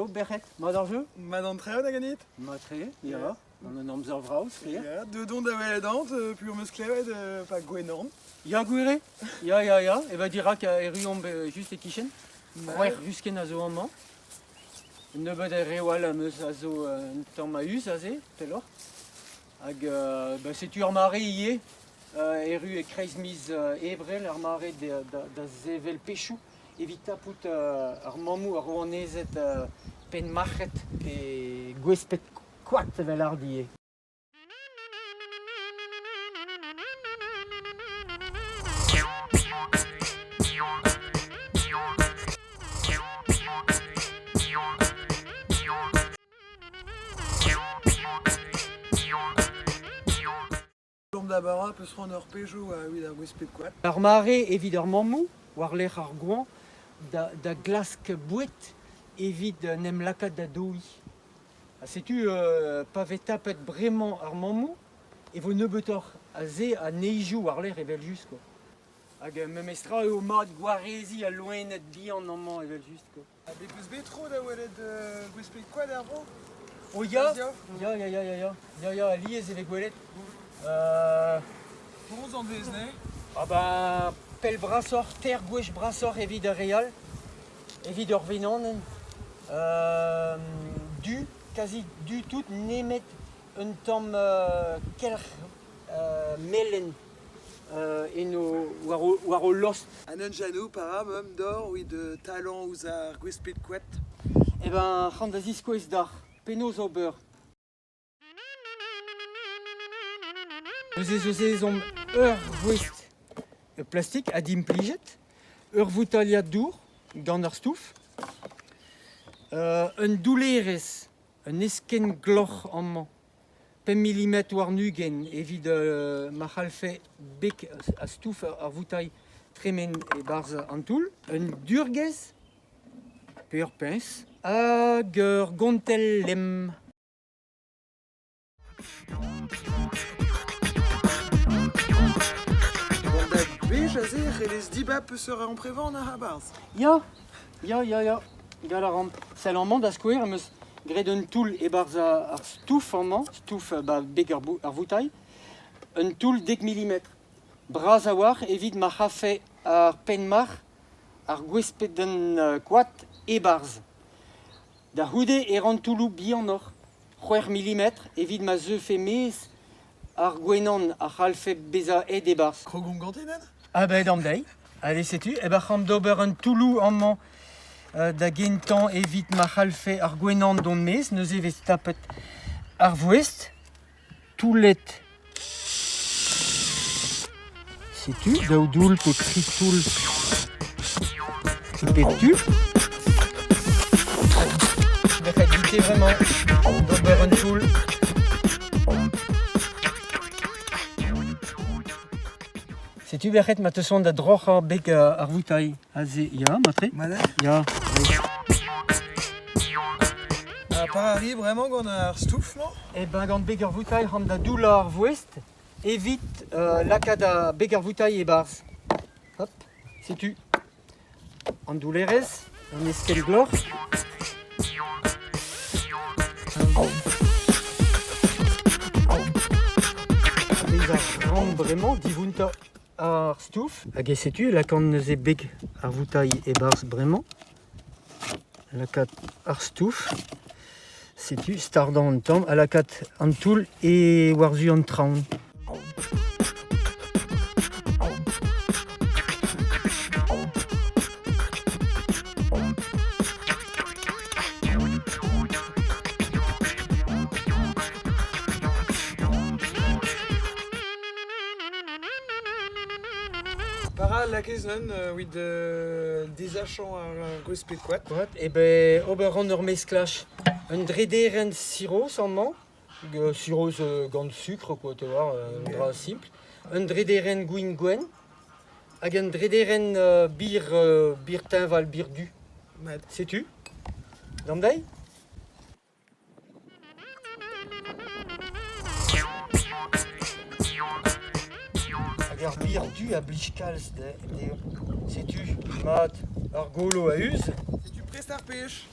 Berret, ma d'arjeu? Ma d'entrée, da ganit? Ma tre, ja. On a un vraus, clear. Ja, de don da weledant, pur meus klevet, pa gwenan. Ja, gwere? Ja. E va dirak a eruomp just e kichen. C'hwer rusken a zo amman. Nebeut e rewal am eus a zo un tamm a us a ze, telor. Hag setu ar mare ie, eru e kreiz miz ebrel ar mare da zevel pechou. Evit tapout ar mamou ar rouanezet pen marchet e gwespet koat vel ar die. D'abord, peut se rendre Peugeot à oui, gwespet quoi. Ar mare evit ar mamou, war lec'h ar gouan, da glask bouet evit nem lakat da doui. Setu pa vet tapet bremañ ar mamou, e vo nebeutoc'h a ze a neijou war lec'h evel just. Quoi. Hag me mestra eo mat gwarezi a loenet bihan amman evel just. Quoi. Be peus betro da welet gwespet quoi d'arvo? Oh ya, a liez evek gwelet. Bronze en Vesnay. Ah bah, pel brasor, ter gwech brasor evit ar real, evit ur venanen. Quasi du tout nemet un tamm kelc'h melen war o lost. An un janou, para, mom d'or, oui, de talent ouz ar gwespet quoi. Eh ben, c'hant da ziskouez d'ar penaos ober. Eus ezomp ur vouest plastik a dimplijet, ur voutaliad dour gant ar stouf, un doulerez, un esken gloc'h amman, 5 mm war nugen evit ma c'halfe bek a stouf ar voutail tremen e barz an toul, un durgez, pe ur pinz, hag ur gontel lem. Jaze, relez diba peut se en prévent na habars. Ya. Gal a ramp. Sel amman da skouer am eus gret un toul e barz ar stouf amman, stouf beg ar voutail, un toul 10 mm. Braz a war evit ma c'hafe ar pen mar ar gwespet den koat e barz. Da houde e ran toulou bihan or, 5 mm evit ma zeuf e mez ar gwenan ar c'halfe beza ed e barz. Krogon gantenan? Ah ben damdei, allez sais-tu, eh ben c'ham d'ober un toulou amman da gentan evit ma c'halfe ar gwenan don mez, neus evez tapet ar vouest, toulet. Sais-tu, daou doul pe tri toul pe tu. Bec'het dite vraiment d'ober un toul. Sais-tu, Berret, ma te son da droc'h ar beg ar voutail a ze, ya, ma tre? Madame? Ya. Parari, vraiment, gant ar stouf, non? Eh ben, gant beg ar voutail c'ham da doul ar vouest, evit lakad a beg ar voutail e barz. Hop, sais-tu? An doulerez, an esken glor. Bez ar ran bremañ divounta ar stouf. Hag sais-tu, lakant neuze beg ar voutail e barz bremañ. Lakat ar stouf. Sais-tu, stardan an tamm, a lakat an toul e warzu an traoñ. Para lakezon, oui, dezachant ar gwespet quoi. E ben, ober an ur mesklach. Un drederen siros amman, siros gant sucre, quoi, tu vois, un dra simple. Un drederen gwin gwen, hag un drederen bir tinval, bir du. Sais-tu? Damdei? Hag ar bir du a blij kalz, sais-tu, mat, ar golo a uz. C'est du prest ar pêche.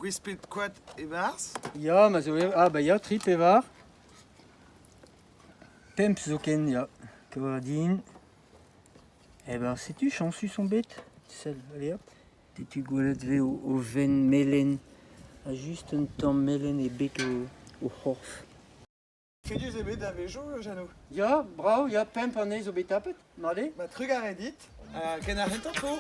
Gwispit Quat et Bars. Ja, maar zo, ja, trip et var. Pemp zoken, ja. Coordine. Eh ben, sais-tu, chansu son bête? Celle, allez hop. Tu gwelet ve au ven melen. A juste un temps melen et bet au horf. Fais du zébé d'avejo, Jano. Ja, bravo, ja, pemp an ez o bet tapet. Made? Ma trug a redit. Ken a rentanto.